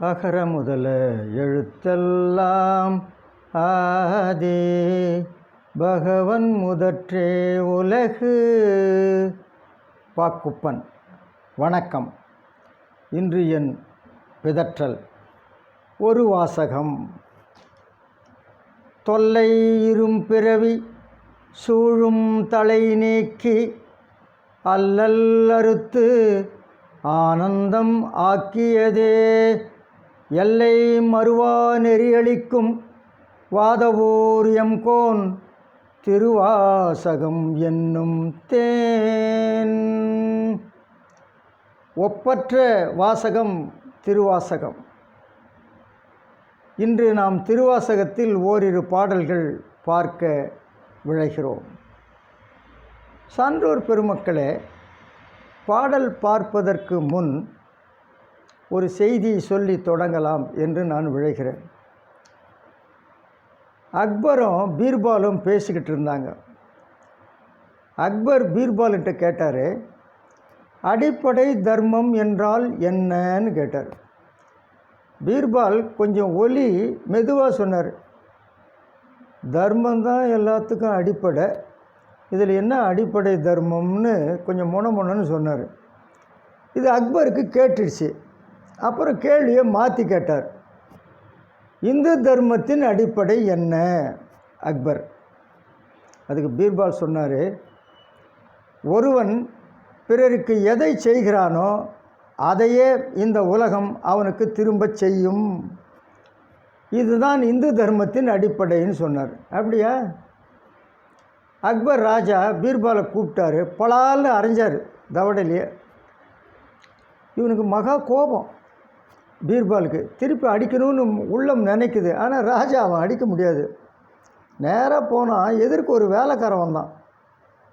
அகர முதல எழுத்தெல்லாம் ஆதி பகவன் முதற்றே உலகு. பாக்குப்பன். வணக்கம். இன்று என் பிதற்றல் ஒரு வாசகம். தொல்லை இரும் பிறவி சூழும் தலை நீக்கி அல்லல் அறுத்து ஆனந்தம் ஆக்கியதே எல்லை மறுவா நெறியளிக்கும் வாதவூர் எம்கோன் திருவாசகம் என்னும் தேன். ஒப்பற்ற வாசகம் திருவாசகம். இன்று நாம் திருவாசகத்தில் ஓரிரு பாடல்கள் பார்க்க விழைகிறோம். சான்றோர் பெருமக்களே, பாடல் பார்ப்பதற்கு முன் ஒரு செய்தி சொல்லி தொடங்கலாம் என்று நான் விழைகிறேன். அக்பரும் பீர்பாலும் பேசிக்கிட்டு இருந்தாங்க. அக்பர் பீர்பால்கிட்ட கேட்டார், அடிப்படை தர்மம் என்றால் என்னன்னு கேட்டார். பீர்பால் கொஞ்சம் ஒலி மெதுவாக சொன்னார், தர்மந்தான் எல்லாத்துக்கும் அடிப்படை, இதில் என்ன அடிப்படை தர்மம்னு கொஞ்சம் முனமுனன்னு சொன்னார். இது அக்பருக்கு கேட்டுடுச்சு. அப்புறம் கேள்வியை மாற்றி கேட்டார், இந்து தர்மத்தின் அடிப்படை என்ன அக்பர்? அதுக்கு பீர்பால் சொன்னார், ஒருவன் பிறருக்கு எதை செய்கிறானோ அதையே இந்த உலகம் அவனுக்கு திரும்ப செய்யும். இதுதான் இந்து தர்மத்தின் அடிப்படைன்னு சொன்னார். அப்படியா? அக்பர் ராஜா பீர்பாலை கூப்பிட்டாரு, பலால்னு அரைஞ்சார் தவடையிலேயே. இவனுக்கு மகா கோபம். பீர்பாலுக்கு திருப்பி அடிக்கணும்னு உள்ளம் நினைக்குது. ஆனால் ராஜா அவன் அடிக்க முடியாது. நேராக போனால் எதிர்க்கு ஒரு வேலைக்காரன் வந்தான்.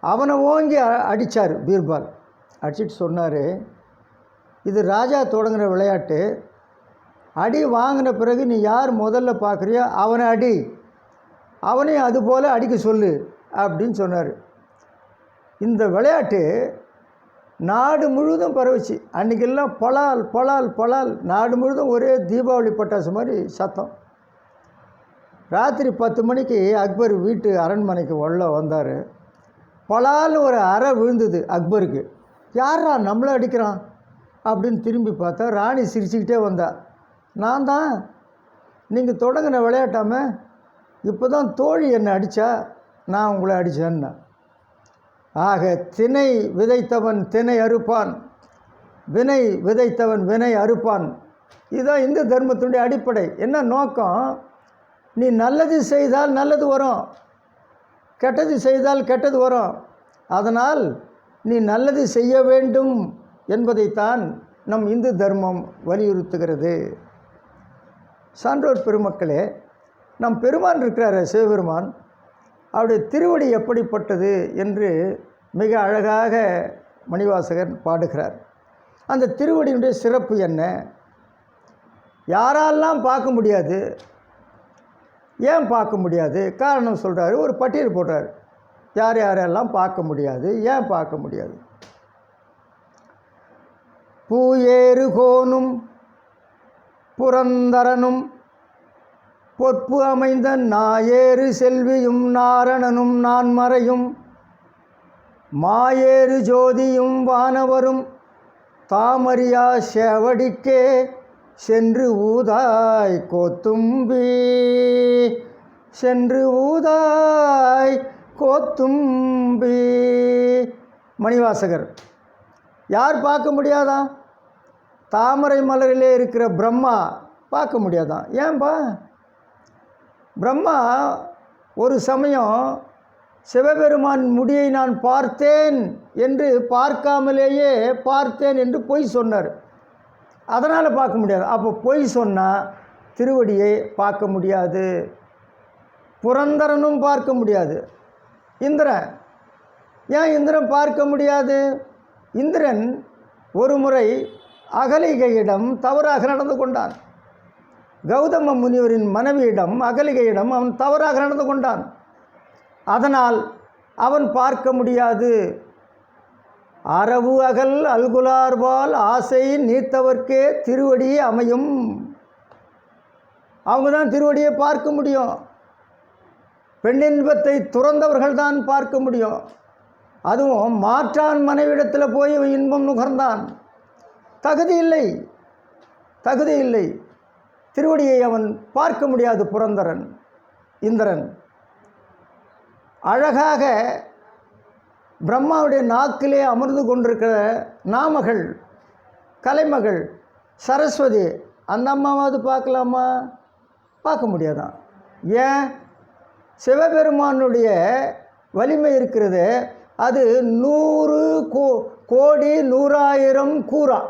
அவனை ஓங்கி அடித்தார் பீர்பால். அடிச்சுட்டு சொன்னார், இது ராஜா தொடங்குகிற விளையாட்டு. அடி வாங்கின பிறகு நீ யார் முதல்ல பார்க்குறியோ அவனை அடி, அவனையும் அதுபோல் அடிக்க சொல்லு அப்படின்னு சொன்னார். இந்த விளையாட்டு நாடு முழுவதும் பரவுச்சு. அன்றைக்கெல்லாம் பலால் பலால் பலால், நாடு முழுவதும் ஒரே தீபாவளி பட்டாசு மாதிரி சத்தம். ராத்திரி 10 மணிக்கு அக்பர் வீட்டு அரண்மனைக்கு உள்ள வந்தார். பலால்னு ஒரு அறை விழுந்தது அக்பருக்கு. யாரா நம்மளை அடிக்கிறான் அப்படின்னு திரும்பி பார்த்தா ராணி சிரிச்சுக்கிட்டே வந்தா. நான் தான், நீங்கள் தொடங்கின விளையாட்டாமல் இப்போ தான் தோழி என்னை அடித்தா, நான் உங்களை அடித்தேன்னா. ஆக திணை விதைத்தவன் திணை அறுப்பான், வினை விதைத்தவன் வினை அறுப்பான். இதுதான் இந்து தர்மத்தினுடைய அடிப்படை. என்ன நோக்கம்? நீ நல்லது செய்தால் நல்லது வரும், கெட்டது செய்தால் கெட்டது வரும். அதனால் நீ நல்லது செய்ய வேண்டும் என்பதைத்தான் நம் இந்து தர்மம் வலியுறுத்துகிறது. சான்றோர் பெருமக்களே, நம் பெருமான் இருக்கிறார் சிவபெருமான், அவருடைய திருவடி எப்படிப்பட்டது என்று மிக அழகாக மணிவாசகர் பாடுகிறார். அந்த திருவடியினுடைய சிறப்பு என்ன? யாரெல்லாம் பார்க்க முடியாது. ஏன் பார்க்க முடியாது? காரணம் சொல்கிறாரு, ஒரு பட்டியல் போடுறார். யார் யாரெல்லாம் பார்க்க முடியாது, ஏன் பார்க்க முடியாது? பூயேறு கோனும் புரந்தரனும் பொற்பு அமைந்த நாயேறு செல்வியும் நாரணனும் நான்மறையும் மாயேறு ஜோதியும் வானவரும் தாமரியா சேவடிக்கே சென்று ஊதாய் கோத்தும்பி, சென்று ஊதாய் கோத்தும்பி. மணிவாசகர். யார் பார்க்க முடியாதான்? தாமரை மலரிலே இருக்கிற பிரம்மா பார்க்க முடியாதான். ஏன்பா? பிரம்மா ஒரு சமயம் சிவபெருமான் முடியை நான் பார்த்தேன் என்று பார்க்காமலேயே பார்த்தேன் என்று பொய் சொன்னார். அதனால் பார்க்க முடியாது. அப்போ பொய் சொன்னால் திருவடியை பார்க்க முடியாது. புரந்தரனும் பார்க்க முடியாது. இந்திரன். ஏன் இந்திரன் பார்க்க முடியாது? இந்திரன் ஒரு முறை அகலிகையிடம் தவறாக நடந்து கொண்டான். கௌதம முனிவரின் மனைவியிடம் அகலிகையிடம் அவன் தவறாக நடந்து கொண்டான். அதனால் அவன் பார்க்க முடியாது. அரவு அகல் அல்குலார்பால் ஆசை நீத்தவர்க்கே திருவடி அமையும். அவங்க தான் திருவடியை பார்க்க முடியும். பெண்ணின்பத்தை துறந்தவர்கள் தான் பார்க்க முடியும். அதுவும் மாற்றான் மனைவிடத்தில் போய் இன்பம் நுகர்ந்தான். தகுதி இல்லை, தகுதி இல்லை. திருவடியை அவன் பார்க்க முடியாது. புரந்தரன் இந்திரன் அழகாக பிரம்மாவுடைய நாக்கிலே அமர்ந்து கொண்டிருக்கிற நாமகள் கலைமகள் சரஸ்வதி, அந்த அம்மாவாவது பார்க்கலாமா? பார்க்க முடியாதான். ஏன்? சிவபெருமானுடைய வலிமை இருக்கிறது. அது 100 கோடி 100,000 கூறா,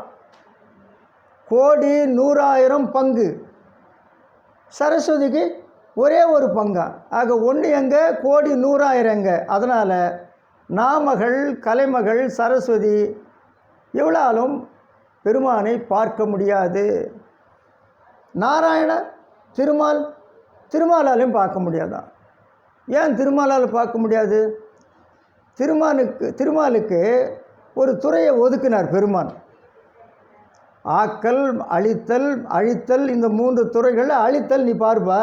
கோடி 100,000 பங்கு. சரஸ்வதிக்கு ஒரே ஒரு பங்கா. ஆக ஒன்று எங்கே, கோடி 100,000 எங்கே. அதனால் நாமகள் கலைமகள் சரஸ்வதி இவளாலும் பெருமானை பார்க்க முடியாது. நாராயண திருமாலாலையும் பார்க்க முடியாதான். ஏன் திருமாலால் பார்க்க முடியாது? திருமாலுக்கு ஒரு துறையை ஒதுக்கினார் பெருமான். ஆக்கல், அழித்தல், அழித்தல், இந்த 3 துறைகளில் அழித்தல் நீ பார்ப்பா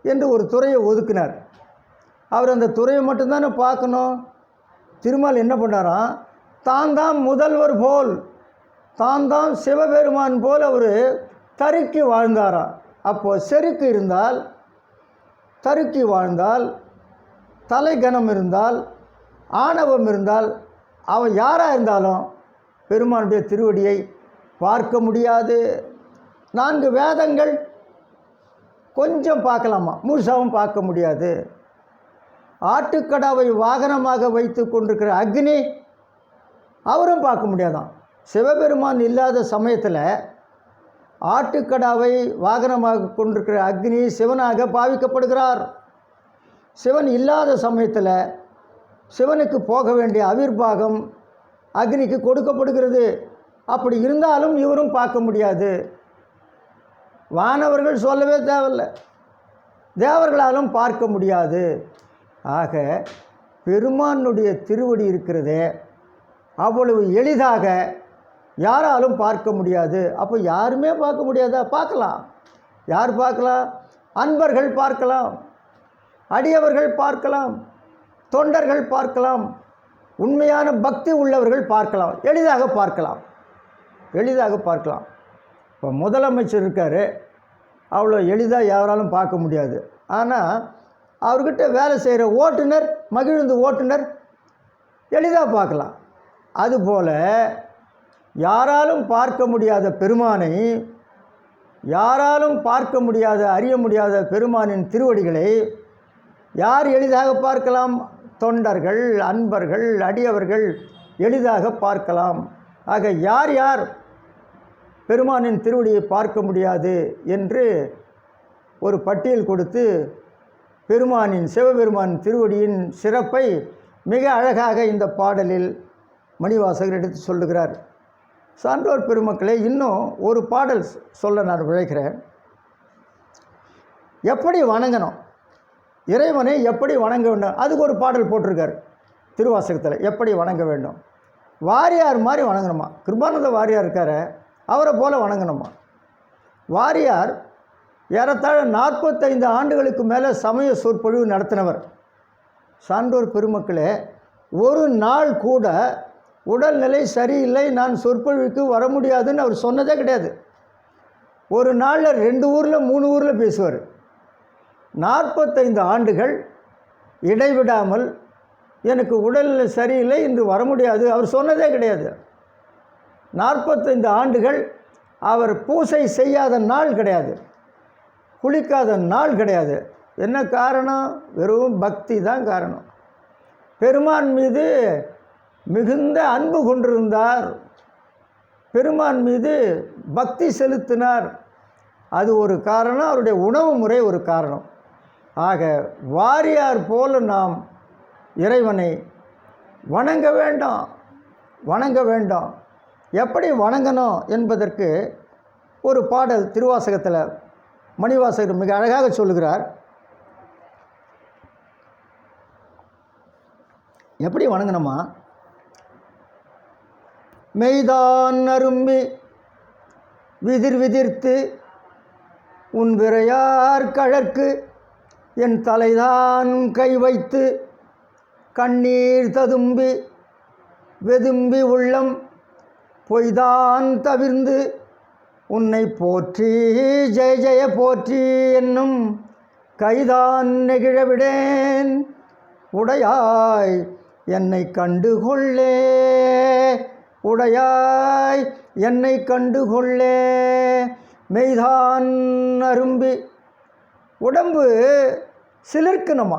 என்று ஒரு துறையை ஒதுக்கினார். அவர் அந்த துறையை மட்டும்தானே பார்க்கணும். திருமால் என்ன பண்ணாராம்? தான் முதல்வர் போல், தான் சிவபெருமான் போல் அவர் தருக்கி வாழ்ந்தாராம். அப்போது செருக்கு இருந்தால், தருக்கி வாழ்ந்தால், தலைகணம் இருந்தால், ஆணவம் இருந்தால், அவன் யாராக இருந்தாலும் பெருமானுடைய திருவடியை பார்க்க முடியாது. 4 வேதங்கள் கொஞ்சம் பார்க்கலாமா, முழுசாவும் பார்க்க முடியாது. ஆட்டுக்கடாவை வாகனமாக வைத்து கொண்டிருக்கிற அக்னி அவரும் பார்க்க முடியாதான். சிவபெருமான் இல்லாத சமயத்தில் ஆட்டுக்கடாவை வாகனமாக கொண்டிருக்கிற அக்னி சிவனாக பாவிக்கப்படுகிறார். சிவன் இல்லாத சமயத்தில் சிவனுக்கு போக வேண்டிய அவிர்வாகம் அக்னிக்கு கொடுக்கப்படுகிறது. அப்படி இருந்தாலும் இவரும் பார்க்க முடியாது. வானவர்கள் சொல்லவே தேவையில்லை, தேவர்களாலும் பார்க்க முடியாது. ஆக பெருமானுடைய திருவடி இருக்கிறதே அவ்வளவு எளிதாக யாராலும் பார்க்க முடியாது. அப்போ யாருமே பார்க்க முடியாதா? பார்க்கலாம். யார் பார்க்கலாம்? அன்பர்கள் பார்க்கலாம், அடியவர்கள் பார்க்கலாம், தொண்டர்கள் பார்க்கலாம், உண்மையான பக்தி உள்ளவர்கள் பார்க்கலாம். எளிதாக பார்க்கலாம், எளிதாக பார்க்கலாம். இப்போ முதலமைச்சர் இருக்கார், அவ்வளோ எளிதாக யாராலும் பார்க்க முடியாது. ஆனால் அவர்கிட்ட வேலை செய்கிற ஓட்டுநர், மகிழுந்து ஓட்டுநர் எளிதாக பார்க்கலாம். அதுபோல் யாராலும் பார்க்க முடியாத பெருமானை, யாராலும் பார்க்க முடியாத அறிய முடியாத பெருமானின் திருவடிகளை யார் எளிதாக பார்க்கலாம்? தொண்டர்கள், அன்பர்கள், அடியவர்கள் எளிதாக பார்க்கலாம். ஆக யார் யார் பெருமானின் திருவடியை பார்க்க முடியாது என்று ஒரு பட்டியல் கொடுத்து பெருமானின் சிவபெருமானின் திருவடியின் சிறப்பை மிக அழகாக இந்த பாடலில் மணிவாசகர் எடுத்து சொல்லுகிறார். சான்றோர் பெருமக்களே, இன்னும் ஒரு பாடல் சொல்ல நான் விழைக்கிறேன். எப்படி வணங்கணும், இறைவனை எப்படி வணங்க வேண்டும், அதுக்கு ஒரு பாடல் போட்டிருக்கார் திருவாசகத்தில். எப்படி வணங்க வேண்டும், வாரியார் மாதிரி வணங்கணுமா. கிருபானந்த வாரியார் இருக்கார், அவரை போல் வணங்கணுமா. வாரியார் ஏறத்தாழ 45 ஆண்டுகளுக்கு மேலே சமய சொற்பொழிவு நடத்தினவர். சான்றோர் பெருமக்களே, ஒரு நாள் கூட உடல்நிலை சரியில்லை, நான் சொற்பொழிவுக்கு வர முடியாதுன்னு அவர் சொன்னதே கிடையாது. ஒரு நாளில் 2 ஊரில் 3 ஊரில் பேசுவார். 45 ஆண்டுகள் இடைவிடாமல் எனக்கு உடல்நிலை சரியில்லை, இன்று வர முடியாது அவர் சொன்னதே கிடையாது. 45 ஆண்டுகள் அவர் பூசை செய்யாத நாள் கிடையாது, குளிக்காத நாள் கிடையாது. என்ன காரணம்? வெறும் பக்தி தான் காரணம். பெருமான் மீது மிகுந்த அன்பு கொண்டிருந்தார், பெருமான் மீது பக்தி செலுத்தினார். அது ஒரு காரணம், அவருடைய உணவு முறை ஒரு காரணம். ஆக வாரியார் போல நாம் இறைவனை வணங்க வேண்டும், வணங்க வேண்டும். எப்படி வணங்கணும் என்பதற்கு ஒரு பாடல் திருவாசகத்தில் மணிவாசகர் மிக அழகாக சொல்லுகிறார். எப்படி வணங்கணுமா? மெய்தான் அரும்பி விதிர்த்து உன் விரையார் கழற்கு என் தலைதான் கை வைத்து கண்ணீர் ததும்பி வெதும்பி உள்ளம் பொய்தான் தவிர்ந்து உன்னை போற்றி ஜெய ஜெய போற்றி என்னும் கைதான் நெகிழவிடேன் உடையாய் என்னை கண்டுகொள்ளே உடையாய் என்னை கண்டுகொள்ளே. மெய்தான் அரும்பி உடம்பு சிலிர்க்கணுமா,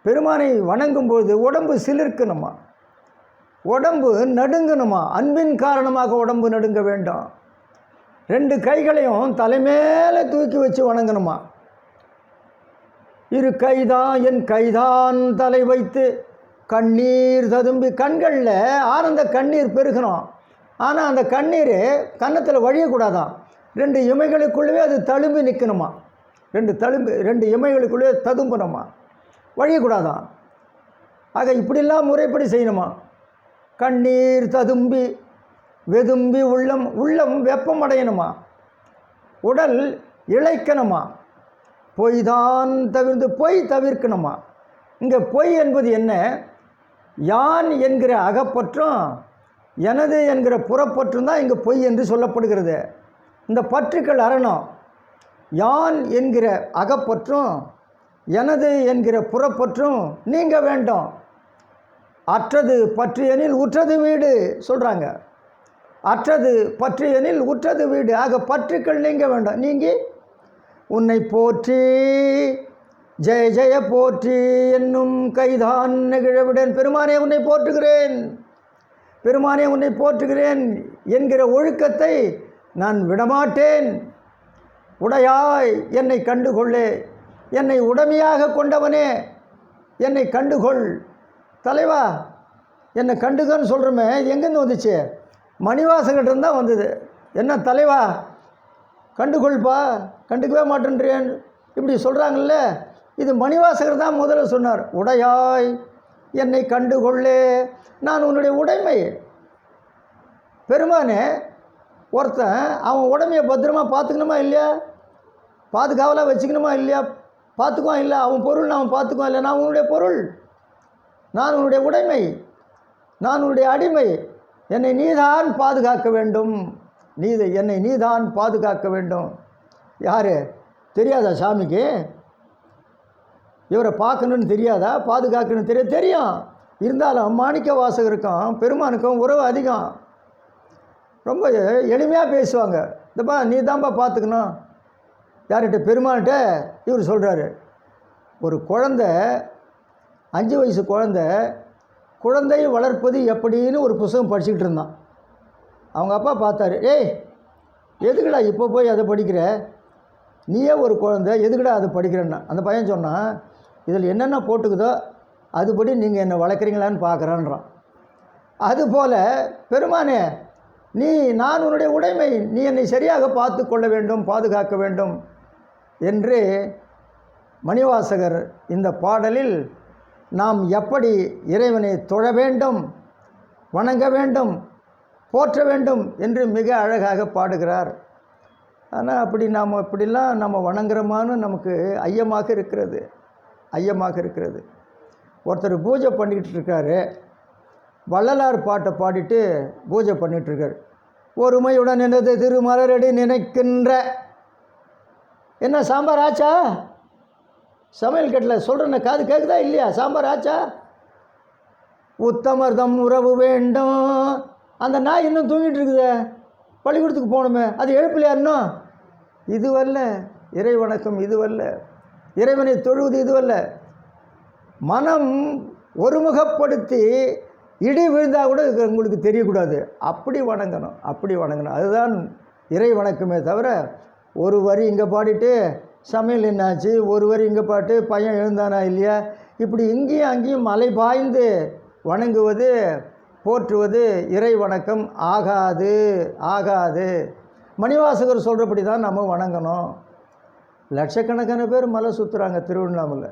பெருமானை வணங்கும்போது உடம்பு சிலிர்க்கணுமா, உடம்பு நடுங்கணுமா, அன்பின் காரணமாக உடம்பு நடுங்க வேண்டும். 2 கைகளையும் தலைமேலே தூக்கி வச்சு வணங்கணுமா. இரு கைதான் என் கைதான் தலை வைத்து கண்ணீர் ததும்பி, கண்களில் ஆனந்த கண்ணீர் பெருகணும். ஆனால் அந்த கண்ணீர் கன்னத்தில் வழியக்கூடாதான். 2 இமைகளுக்குள்ளே அது தழும்பி நிற்கணுமா. 2 இமைகளுக்குள்ளே ததும்பணுமா, வழியக்கூடாதான். ஆக இப்படிலாம் முறைப்படி செய்யணுமா. கண்ணீர் ததும்பி வெதும்பி உள்ளம் வெப்பம் அடையணுமா, உடல் இளைக்கணுமா, பொய்தான் தவிர்த்து பொய் தவிர்க்கணுமா. இங்கே பொய் என்பது என்ன? யான் என்கிற அகப்பற்றும் எனது என்கிற புறப்பற்றும் தான் இங்கே பொய் என்று சொல்லப்படுகிறது. இந்த பற்றுக்கள் அறணும். யான் என்கிற அகப்பற்றும் எனது என்கிற புறப்பற்றும் நீங்க வேண்டும். அற்றது பற்றியனில் உற்றது வீடு சொல்கிறாங்க. அற்றது பற்றியனில் உற்றது வீடு. ஆக பற்றுக்கள் நீங்க வேண்டும். நீங்கி உன்னை போற்றி ஜெய ஜெய போற்றி என்னும் கைதான் நெகிழவிடன். பெருமானே உன்னை போற்றுகிறேன், பெருமானே உன்னை போற்றுகிறேன் என்கிற ஒழுக்கத்தை நான் விடமாட்டேன். உடையாய் என்னை கண்டுகொள்ளே, என்னை உடமையாக கொண்டவனே என்னை கண்டுகொள். தலைவா என்னை கண்டுகன்னு சொல்கிறோமே, எங்கேருந்து வந்துச்சு? மணிவாசகிட்ட தான் வந்தது. என்ன தலைவா கண்டுகொள்ப்பா, கண்டுக்கவே மாட்டேன்றேன் இப்படி சொல்கிறாங்கல்ல. இது மணிவாசகர் தான் முதல்ல சொன்னார். உடையாய் என்னை கண்டுகொள்ளே, நான் உன்னுடைய உடைமை. பெருமானே ஒருத்தன் அவன் உடமையை பத்திரமா பார்த்துக்கணுமா இல்லையா, பாதுகாவலாக வச்சுக்கணுமா இல்லையா, பார்த்துக்குவான் இல்லை. அவன் பொருள் நான் பார்த்துக்குவான் இல்லை. நான் உன்னுடைய பொருள், நான் உன்னுடைய உடைமை, நான் உன்னுடைய அடிமை. என்னை நீதான் பாதுகாக்க வேண்டும். என்னை நீதான் பாதுகாக்க வேண்டும். யார் தெரியாதா சாமிக்கு? இவரை பார்க்கணுன்னு தெரியாதா, பாதுகாக்கணும்னு தெரியும். இருந்தாலும் மாணிக்க வாசகருக்கும் பெருமானுக்கும் உறவு அதிகம். ரொம்ப எளிமையாக பேசுவாங்க. இந்தப்பா நீ தான்ப்பா பார்த்துக்கணும். யார்கிட்ட? பெருமான்கிட்ட. இவர் சொல்கிறாரு, ஒரு குழந்தை 5 வயசு குழந்தை வளர்ப்பது எப்படின்னு ஒரு புத்தகம் படிச்சுக்கிட்டு இருந்தான். அவங்க அப்பா பார்த்தாரு. ஏய் எதுக்குடா இப்போ போய் அதை படிக்கிற, நீயே ஒரு குழந்தை, எதுக்குடா அதை படிக்கிறேன்னா. அந்த பையன் சொன்னான், இதில் என்னென்ன போட்டுக்குதோ அதுபடி நீங்கள் என்னை வளர்க்குறீங்களான்னு பார்க்குறான்றான். அதுபோல் பெருமானே நான் உன்னுடைய உடைமை, நீ என்னை சரியாக பார்த்து கொள்ள வேண்டும், பாதுகாக்க வேண்டும் என்று மணிவாசகர் இந்த பாடலில் நாம் எப்படி இறைவனை தொழ வேண்டும், வணங்க வேண்டும், போற்ற வேண்டும் என்று மிக அழகாக பாடுகிறார். ஆனால் அப்படி நாம் இப்படிலாம் நம்ம வணங்குறோமான்னு நமக்கு ஐயமாக இருக்கிறது. ஒருத்தர் பூஜை பண்ணிக்கிட்டு இருக்காரு. வள்ளலார் பாட்டை பாடிட்டு பூஜை பண்ணிகிட்ருக்கார். ஒருமையுடன் எனது திருமலரடி நினைக்கின்ற. என்ன சாம்பார் ஆச்சா? சமையல் கட்டில் சொல்கிறேன்னு காது கேட்குதா இல்லையா? சாம்பார் ஆச்சா? உத்தமர்தம் உறவு வேண்டும். அந்த நாய் இன்னும் தூங்கிட்டு இருக்குது, பள்ளிக்கூடத்துக்கு போகணுமே, அது எழுப்பலையா இன்னும்? இதுவல்ல இறை வணக்கம், இதுவல்ல இறைவனை தொழுவது, இதுவல்ல. மனம் ஒருமுகப்படுத்தி இடி விழுந்தால் கூட உங்களுக்கு தெரியக்கூடாது. அப்படி வணங்கணும். அதுதான் இறை வணக்கமே தவிர, ஒரு வரி இங்கே பாடிட்டு சமையல் என்னாச்சு, ஒரு வரி இங்கே பாட்டு பையன் எழுந்தானா இல்லையா, இப்படி இங்கேயும் அங்கேயும் மலை பாய்ந்து வணங்குவது, போற்றுவது இறை வணக்கம் ஆகாது. மணிவாசகர் சொல்கிறபடி தான் நம்ம வணங்கணும். லட்சக்கணக்கான பேர் மலை சுற்றுறாங்க திருவண்ணாமலை.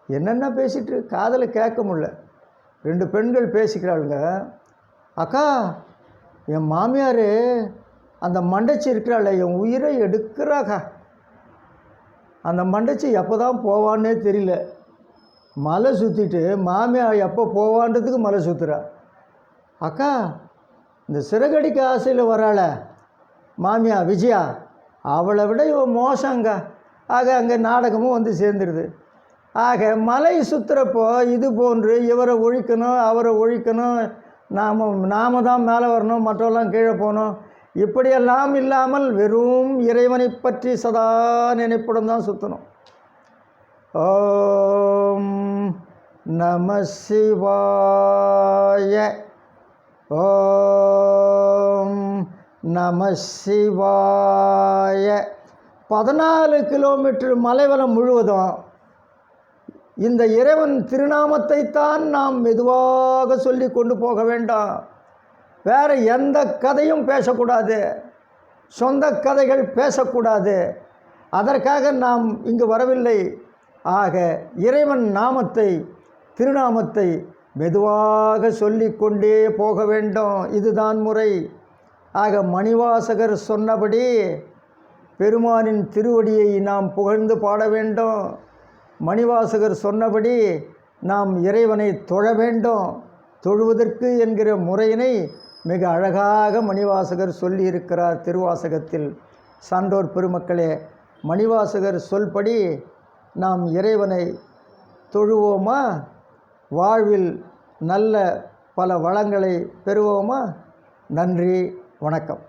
என்னென்ன பேசிட்டு காதில் கேட்க முடியல. 2 பெண்கள் பேசிக்கிறாளுங்க. அக்கா, என் மாமியார் அந்த மண்டச்சி இருக்கிறாள், என் உயிரை எடுக்கிறாக்கா. அந்த மண்டச்சி எப்போ தான் போவான்னே தெரியல. மலை சுற்றிட்டு மாமியார் எப்போ போவான்றதுக்கு மலை சுற்றுறா. அக்கா, இந்த சிறகடிக்க ஆசையில் வராள மாமியா விஜயா, அவளை விட இவன் மோசங்க. ஆக அங்கே நாடகமும் வந்து சேர்ந்துருது. ஆக மலை சுற்றுறப்போ இது போன்று இவரை ஒழிக்கணும், அவரை ஒழிக்கணும், நாம தான் மேலே வரணும், மற்றவெல்லாம் கீழே போகணும், இப்படியெல்லாம் இல்லாமல் வெறும் இறைவனை பற்றி சதா நினைப்புடன் தான் சுற்றணும். ஓம் நம சிவாய. ஓம் நம சிவாய. 14 கிலோமீட்டர் மலைவலம் முழுவதும் இந்த இறைவன் திருநாமத்தை தான் நாம் மெதுவாக சொல்லி கொண்டு போக வேண்டாம். வேறு எந்த கதையும் பேசக்கூடாது, சொந்த கதைகள் பேசக்கூடாது. அதற்காக நாம் இங்கு வரவில்லை. ஆக இறைவன் நாமத்தை, திருநாமத்தை மெதுவாக சொல்லிக்கொண்டே போக வேண்டும். இதுதான் முறை. ஆக மணிவாசகர் சொன்னபடி பெருமானின் திருவடியை நாம் புகழ்ந்து பாட வேண்டும். மணிவாசகர் சொன்னபடி நாம் இறைவனை தொழ வேண்டும். தொழுவதற்கு என்கிற முறையினை மிக அழகாக மணிவாசகர் சொல்லியிருக்கிறார் திருவாசகத்தில். சான்றோர் பெருமக்களே, மணிவாசகர் சொல்படி நாம் இறைவனை தொழுவோமா? வாழ்வில் நல்ல பல வளங்களை பெறுவோமா? நன்றி, வணக்கம்.